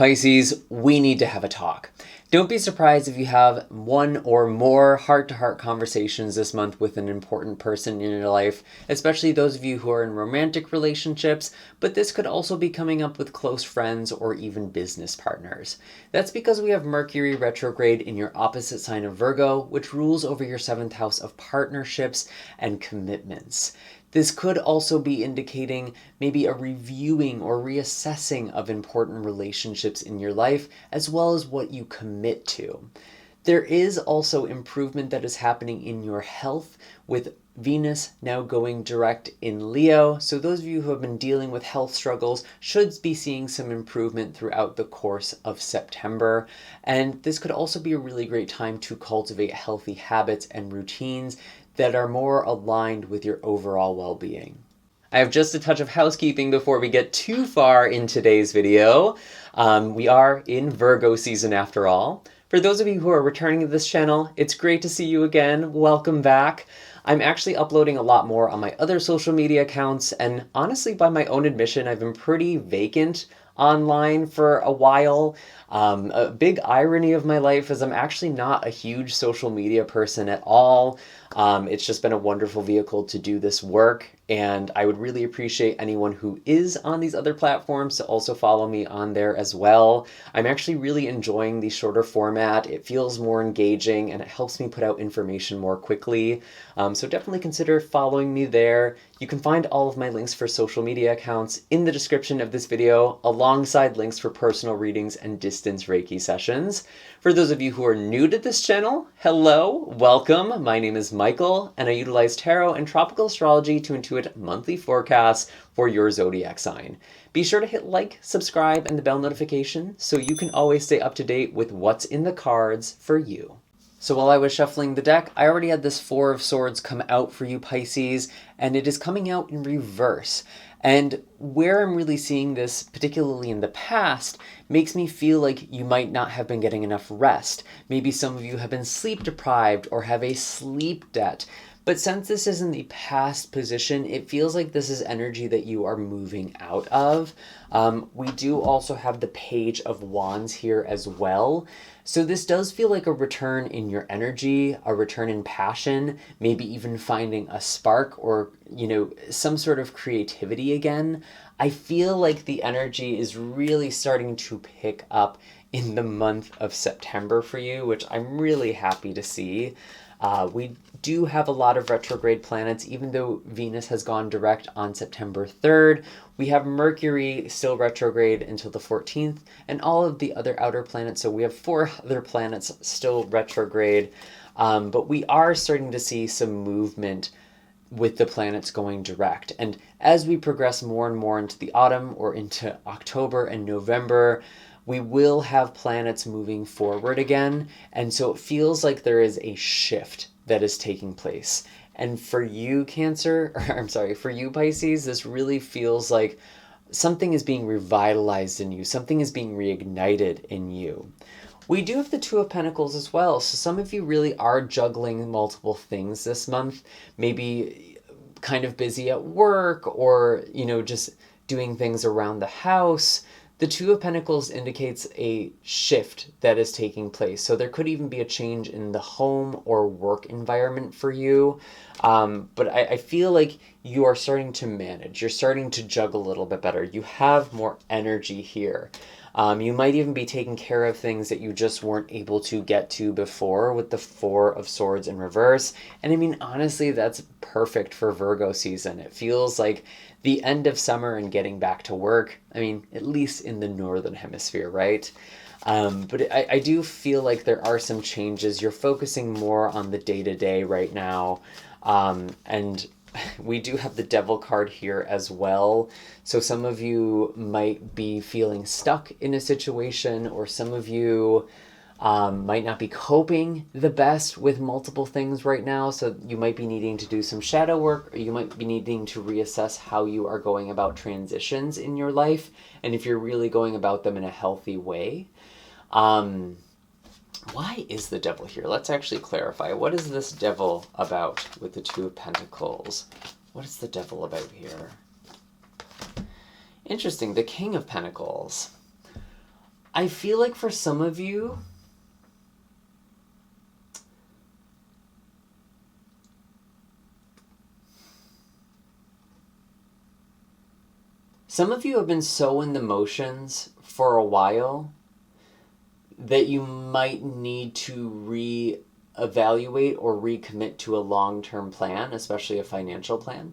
Pisces, we need to have a talk. Don't be surprised if you have one or more heart-to-heart conversations this month with an important person in your life, especially those of you who are in romantic relationships, but this could also be coming up with close friends or even business partners. That's because we have Mercury retrograde in your opposite sign of Virgo, which rules over your 7th house of partnerships and commitments. This could also be indicating maybe a reviewing or reassessing of important relationships in your life, as well as what you commit to. There is also improvement that is happening in your health with Venus now going direct in Leo. So those of you who have been dealing with health struggles should be seeing some improvement throughout the course of September. And this could also be a really great time to cultivate healthy habits and routines that are more aligned with your overall well-being. I have just a touch of housekeeping before we get too far in today's video. We are in Virgo season after all. For those of you who are returning to this channel, it's great to see you again. Welcome back. I'm actually uploading a lot more on my other social media accounts, and honestly, by my own admission, I've been pretty vacant online for a while. A big irony of my life is I'm actually not a huge social media person at all. It's just been a wonderful vehicle to do this work, and I would really appreciate anyone who is on these other platforms to also follow me on there as well. I'm actually really enjoying the shorter format. It feels more engaging and it helps me put out information more quickly. So definitely consider following me there. You can find all of my links for social media accounts in the description of this video, alongside links for personal readings and distance Reiki sessions. For those of you who are new to this channel, hello, welcome. My name is Michael, and I utilize tarot and tropical astrology to intuit monthly forecasts for your zodiac sign. Be sure to hit like, subscribe, and the bell notification so you can always stay up to date with what's in the cards for you. So while I was shuffling the deck, I already had this Four of Swords come out for you, Pisces, and it is coming out in reverse. And where I'm really seeing this, particularly in the past, makes me feel like you might not have been getting enough rest. Maybe some of you have been sleep deprived or have a sleep debt. But since this is in the past position, it feels like this is energy that you are moving out of. We do also have the Page of Wands here as well. So this does feel like a return in your energy, a return in passion, maybe even finding a spark or, some sort of creativity again. I feel like the energy is really starting to pick up in the month of September for you, which I'm really happy to see. We do have a lot of retrograde planets, even though Venus has gone direct on September 3rd. We have Mercury still retrograde until the 14th, and all of the other outer planets. So we have 4 other planets still retrograde, but we are starting to see some movement with the planets going direct. And as we progress more and more into the autumn or into October and November, we will have planets moving forward again. And so it feels like there is a shift that is taking place. And for you, for you, Pisces, this really feels like something is being revitalized in you. Something is being reignited in you. We do have the Two of Pentacles as well. So some of you really are juggling multiple things this month. Maybe kind of busy at work or, just doing things around the house. The Two of Pentacles indicates a shift that is taking place. So there could even be a change in the home or work environment for you. But I feel like you are starting to manage. You're starting to juggle a little bit better. You have more energy here. You might even be taking care of things that you just weren't able to get to before with the Four of Swords in reverse. And I mean, honestly, that's perfect for Virgo season. It feels like the end of summer and getting back to work. I mean, at least in the northern hemisphere, right? But I do feel like there are some changes. You're focusing more on the day-to-day right now. And we do have the Devil card here as well. So some of you might be feeling stuck in a situation, or some of you might not be coping the best with multiple things right now. So you might be needing to do some shadow work, or you might be needing to reassess how you are going about transitions in your life, and if you're really going about them in a healthy way. Why is the Devil here? Let's actually clarify. What is this Devil about with the Two of Pentacles? What is the Devil about here? Interesting, the King of Pentacles. I feel like for some of you, have been so in the motions for a while that you might need to reevaluate or recommit to a long-term plan, especially a financial plan,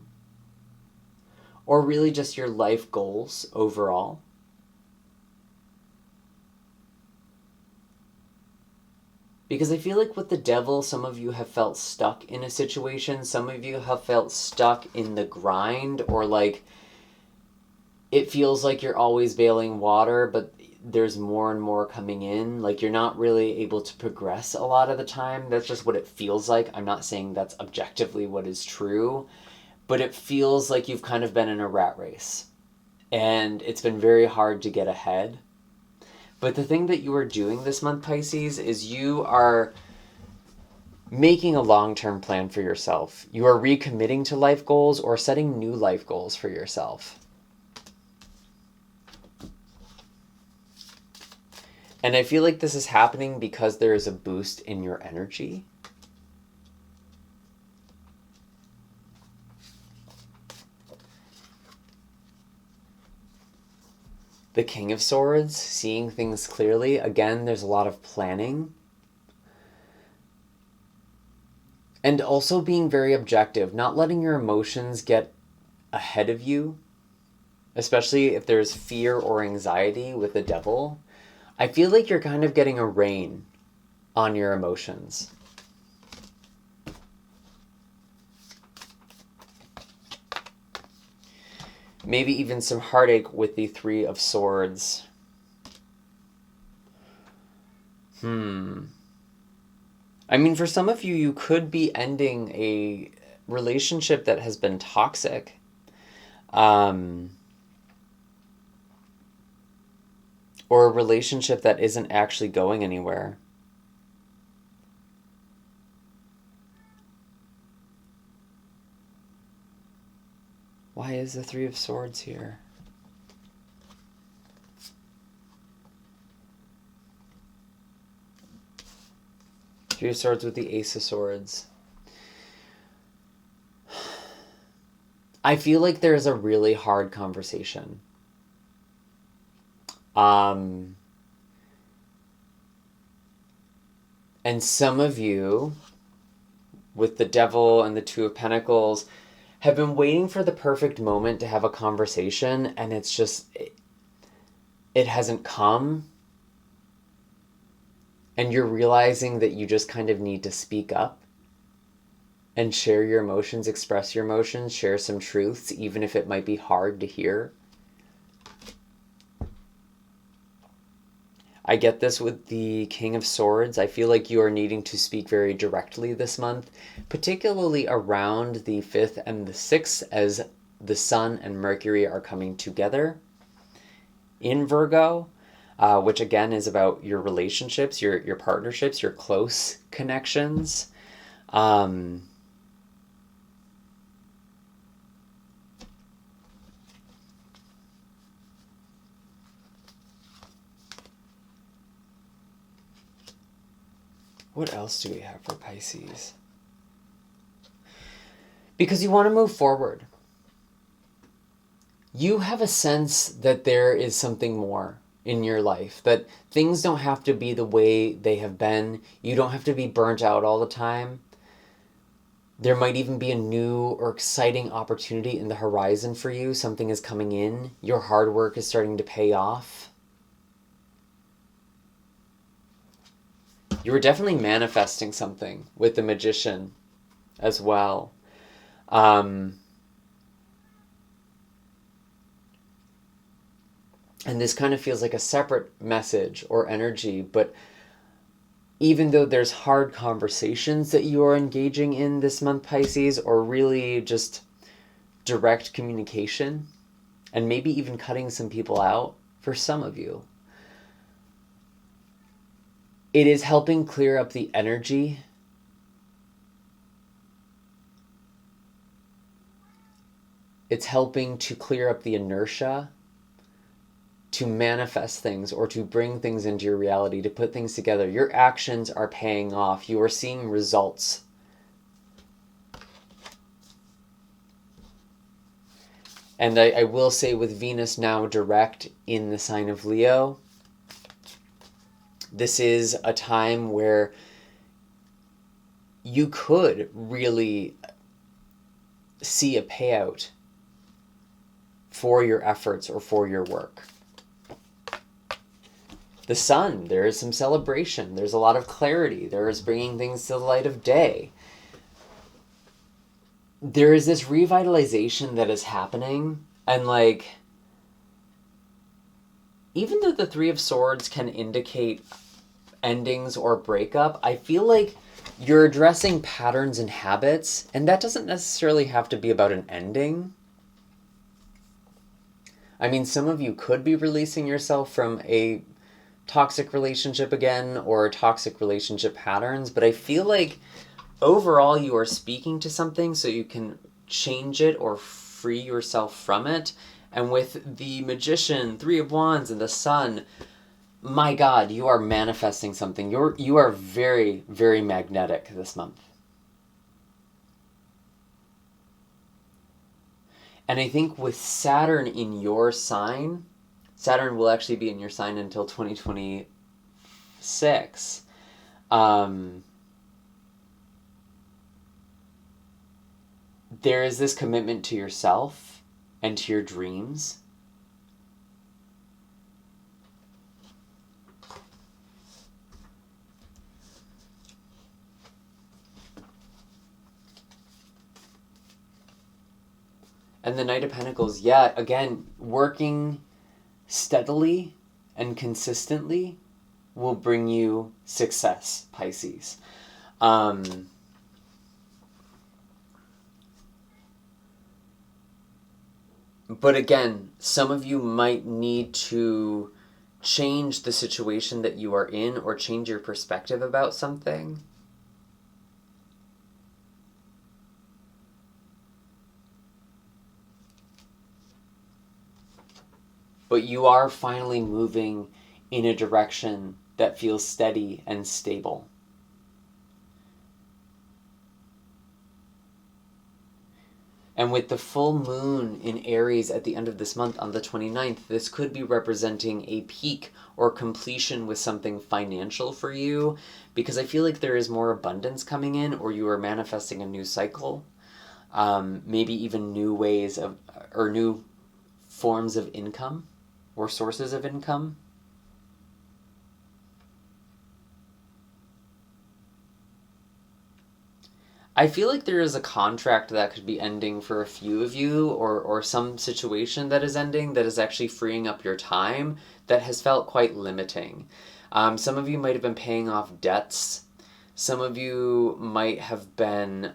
or really just your life goals overall. Because I feel like with the devil, some of you have felt stuck in a situation, some of you have felt stuck in the grind, or like it feels like you're always bailing water, but there's more and more coming in. Like you're not really able to progress a lot of the time. That's just what it feels like. I'm not saying that's objectively what is true, but it feels like you've kind of been in a rat race and it's been very hard to get ahead. But the thing that you are doing this month, Pisces, is you are making a long-term plan for yourself. You are recommitting to life goals or setting new life goals for yourself. And I feel like this is happening because there is a boost in your energy. The King of Swords, seeing things clearly. Again, there's a lot of planning. And also being very objective, not letting your emotions get ahead of you, especially if there's fear or anxiety with the devil. I feel like you're kind of getting a rein on your emotions. Maybe even some heartache with the Three of Swords. I mean, for some of you, you could be ending a relationship that has been toxic. Or a relationship that isn't actually going anywhere. Why is the Three of Swords here? Three of Swords with the Ace of Swords. I feel like there's a really hard conversation. And some of you, with the Devil and the Two of Pentacles, have been waiting for the perfect moment to have a conversation, and it's just, it hasn't come. And you're realizing that you just kind of need to speak up and share your emotions, express your emotions, share some truths, even if it might be hard to hear. I get this with the King of Swords. I feel like you are needing to speak very directly this month, particularly around the 5th and the 6th, as the Sun and Mercury are coming together in Virgo, which again is about your relationships, your partnerships, your close connections. What else do we have for Pisces? Because you want to move forward. You have a sense that there is something more in your life, that things don't have to be the way they have been. You don't have to be burnt out all the time. There might even be a new or exciting opportunity in the horizon for you. Something is coming in. Your hard work is starting to pay off. You were definitely manifesting something with the Magician as well. And this kind of feels like a separate message or energy, but even though there's hard conversations that you are engaging in this month, Pisces, or really just direct communication, and maybe even cutting some people out for some of you, it is helping clear up the energy. It's helping to clear up the inertia, to manifest things or to bring things into your reality, to put things together. Your actions are paying off. You are seeing results. And I will say, with Venus now direct in the sign of Leo, this is a time where you could really see a payout for your efforts or for your work. The sun, there is some celebration. There's a lot of clarity. There is bringing things to the light of day. There is this revitalization that is happening, and like, even though the Three of Swords can indicate endings or breakup, I feel like you're addressing patterns and habits, and that doesn't necessarily have to be about an ending. I mean, some of you could be releasing yourself from a toxic relationship again, or toxic relationship patterns, but I feel like overall you are speaking to something so you can change it or free yourself from it. And with the Magician, Three of Wands, and the Sun, my God, you are manifesting something. You are very, very magnetic this month. And I think with Saturn in your sign, Saturn will actually be in your sign until 2026. There is this commitment to yourself and to your dreams. And the Knight of Pentacles, yeah, again, working steadily and consistently will bring you success, Pisces. But again, some of you might need to change the situation that you are in or change your perspective about something. But you are finally moving in a direction that feels steady and stable. And with the full moon in Aries at the end of this month on the 29th, this could be representing a peak or completion with something financial for you, because I feel like there is more abundance coming in, or you are manifesting a new cycle, maybe even new ways of, or new forms of income or sources of income. I feel like there is a contract that could be ending for a few of you, or some situation that is ending that is actually freeing up your time that has felt quite limiting. Some of you might have been paying off debts. Some of you might have been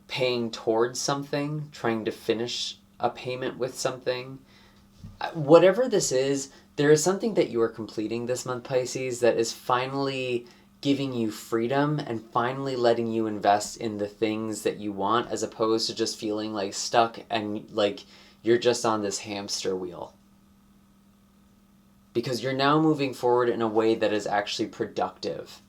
paying towards something, trying to finish a payment with something. Whatever this is, there is something that you are completing this month, Pisces, that is finally giving you freedom and finally letting you invest in the things that you want, as opposed to just feeling like stuck and like you're just on this hamster wheel. Because you're now moving forward in a way that is actually productive.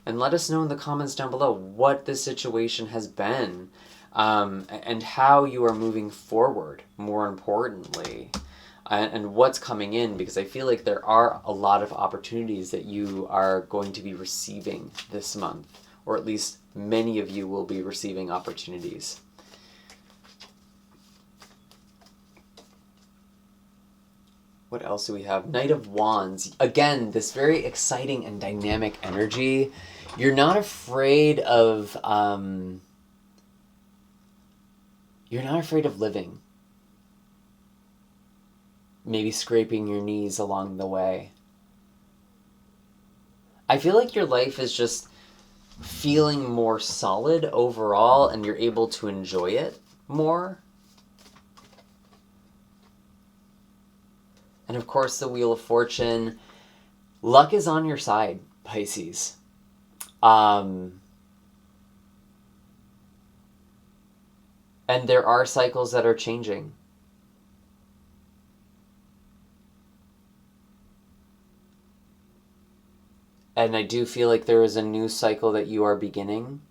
And let us know in the comments down below what the situation has been, and how you are moving forward, more importantly. And what's coming in, because I feel like there are a lot of opportunities that you are going to be receiving this month, or at least many of you will be receiving opportunities. What else do we have? Knight of Wands. Again, this very exciting and dynamic energy. You're not afraid of living. Maybe scraping your knees along the way. I feel like your life is just feeling more solid overall, and you're able to enjoy it more. And of course, the Wheel of Fortune. Luck is on your side, Pisces. And there are cycles that are changing. And I do feel like there is a new cycle that you are beginning.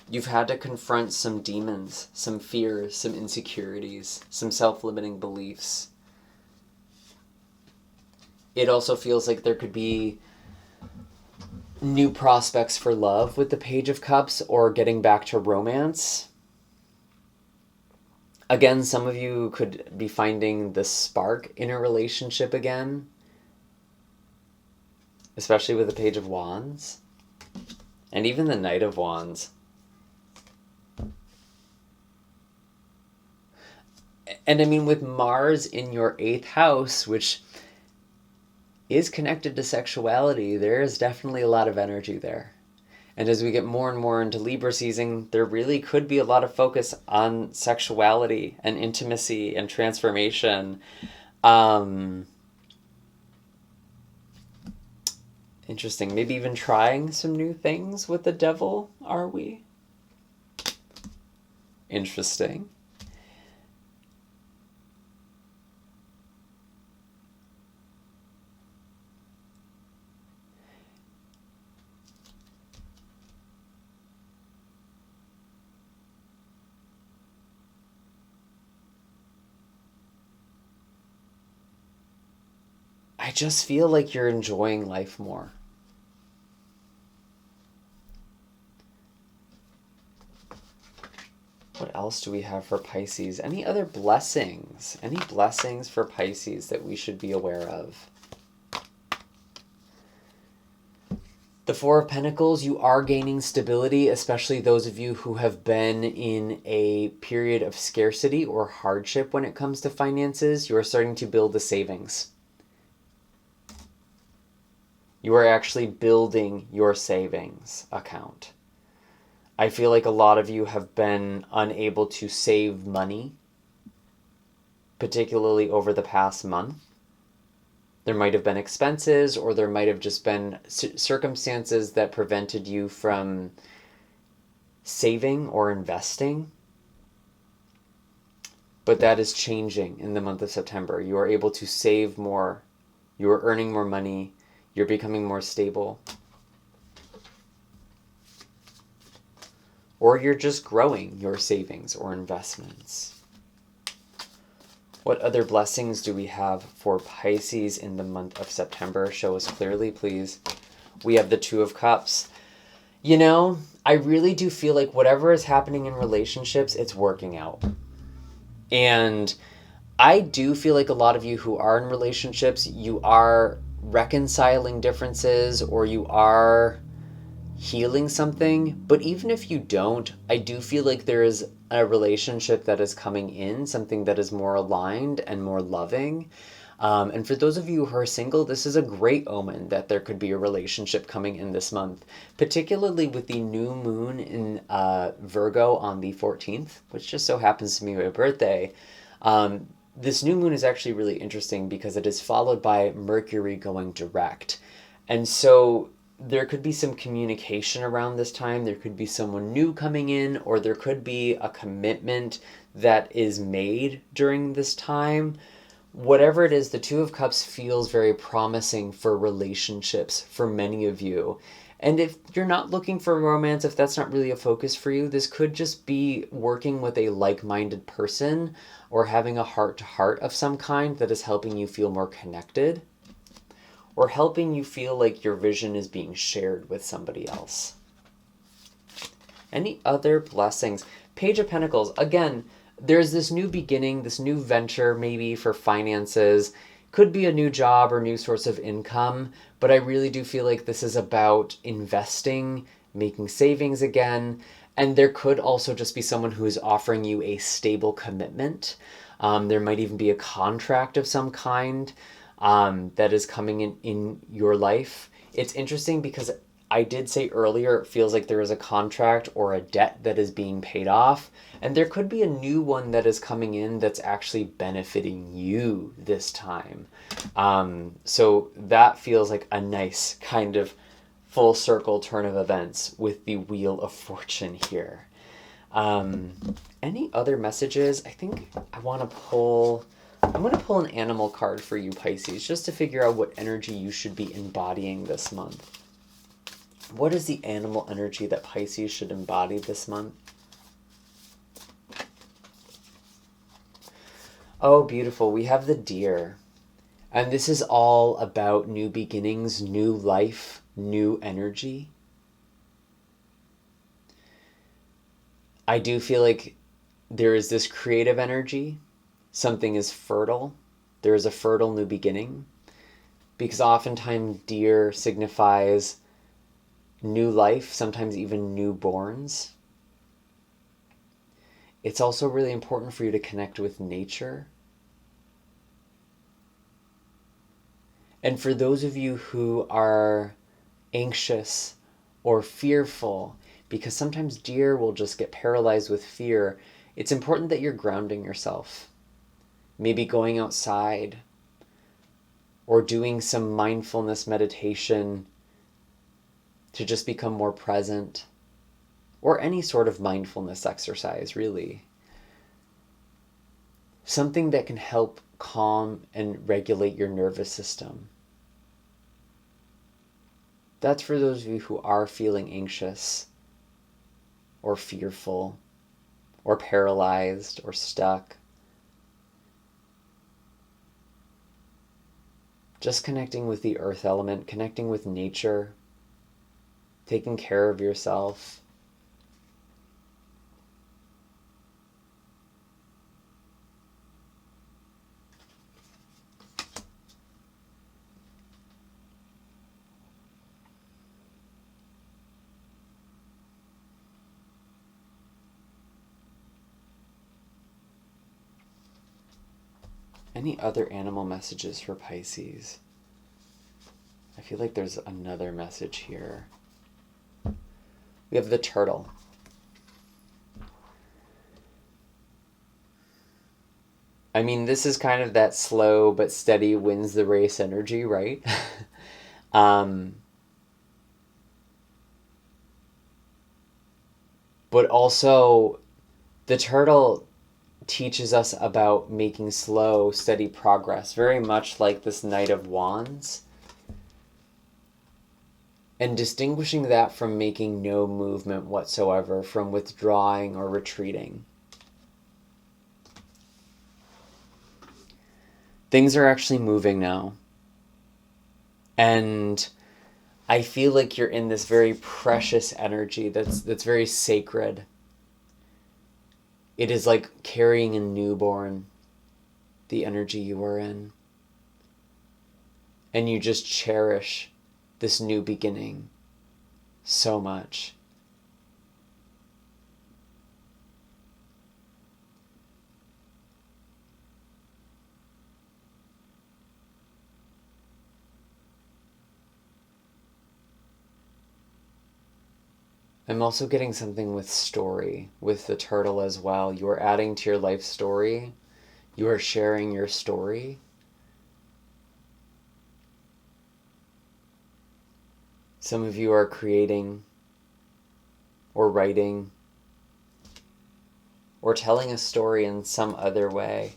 You've had to confront some demons, some fears, some insecurities, some self-limiting beliefs. It also feels like there could be new prospects for love with the Page of Cups, or getting back to romance. Again, some of you could be finding the spark in a relationship again, especially with the Page of Wands and even the Knight of Wands. And I mean, with Mars in your 8th house, which is connected to sexuality, there is definitely a lot of energy there. And as we get more and more into Libra season, there really could be a lot of focus on sexuality and intimacy and transformation. Interesting. Maybe even trying some new things with the Devil, are we? Interesting. I just feel like you're enjoying life more. What else do we have for Pisces? Any other blessings? Any blessings for Pisces that we should be aware of? The Four of Pentacles, you are gaining stability, especially those of you who have been in a period of scarcity or hardship when it comes to finances. You are starting to build a savings. You are actually building your savings account. I feel like a lot of you have been unable to save money, particularly over the past month. There might have been expenses, or there might have just been circumstances that prevented you from saving or investing. But that is changing in the month of September. You are able to save more. You are earning more money. You're becoming more stable. Or you're just growing your savings or investments. What other blessings do we have for Pisces in the month of September? Show us clearly, please. We have the Two of Cups. You know, I really do feel like whatever is happening in relationships, it's working out. And I do feel like a lot of you who are in relationships, you are reconciling differences, or you are healing something. But even if you don't, I do feel like there is a relationship that is coming in, something that is more aligned and more loving. And for those of you who are single, this is a great omen that there could be a relationship coming in this month, particularly with the new moon in Virgo on the 14th, which just so happens to be my birthday. This new moon is actually really interesting because it is followed by Mercury going direct. And so there could be some communication around this time. There could be someone new coming in, or there could be a commitment that is made during this time. Whatever it is, the Two of Cups feels very promising for relationships for many of you. And if you're not looking for romance, if that's not really a focus for you, this could just be working with a like-minded person or having a heart-to-heart of some kind that is helping you feel more connected, or helping you feel like your vision is being shared with somebody else. Any other blessings? Page of Pentacles. Again, there's this new beginning, this new venture maybe for finances. Could be a new job or new source of income, but I really do feel like this is about investing, making savings again. And there could also just be someone who is offering you a stable commitment. There might even be a contract of some kind that is coming in your life. It's interesting because I did say earlier, it feels like there is a contract or a debt that is being paid off, and there could be a new one that is coming in that's actually benefiting you this time. So that feels like a nice kind of full circle turn of events with the Wheel of Fortune here. Any other messages? I think I'm going to pull an animal card for you, Pisces, just to figure out what energy you should be embodying this month. What is the animal energy that Pisces should embody this month? Oh, beautiful. We have the deer. And this is all about new beginnings, new life, new energy. I do feel like there is this creative energy. Something is fertile. There is a fertile new beginning. Because oftentimes deer signifies new life, sometimes even newborns. It's also really important for you to connect with nature. And for those of you who are anxious or fearful, because sometimes deer will just get paralyzed with fear, it's important that you're grounding yourself. Maybe going outside or doing some mindfulness meditation to just become more present, or any sort of mindfulness exercise, really. Something that can help calm and regulate your nervous system. That's for those of you who are feeling anxious, or fearful, or paralyzed, or stuck. Just connecting with the earth element, connecting with nature, taking care of yourself. Any other animal messages for Pisces? I feel like there's another message here. We have the turtle. I mean, this is kind of that slow but steady wins the race energy, right? But also, the turtle teaches us about making slow, steady progress, very much like this Knight of Wands. And distinguishing that from making no movement whatsoever, from withdrawing or retreating. Things are actually moving now. And I feel like you're in this very precious energy that's very sacred. It is like carrying a newborn, the energy you are in. And you just cherish this new beginning so much. I'm also getting something with story, with the turtle as well. You are adding to your life story. You are sharing your story. Some of you are creating or writing or telling a story in some other way.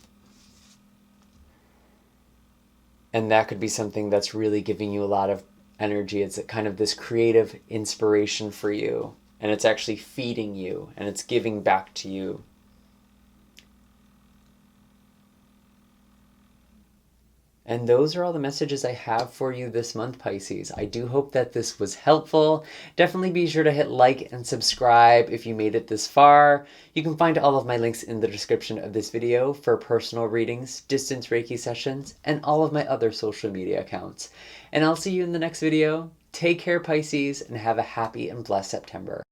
And that could be something that's really giving you a lot of energy. It's kind of this creative inspiration for you. And it's actually feeding you. And it's giving back to you. And those are all the messages I have for you this month, Pisces. I do hope that this was helpful. Definitely be sure to hit like and subscribe if you made it this far. You can find all of my links in the description of this video for personal readings, distance Reiki sessions, and all of my other social media accounts. And I'll see you in the next video. Take care, Pisces, and have a happy and blessed September.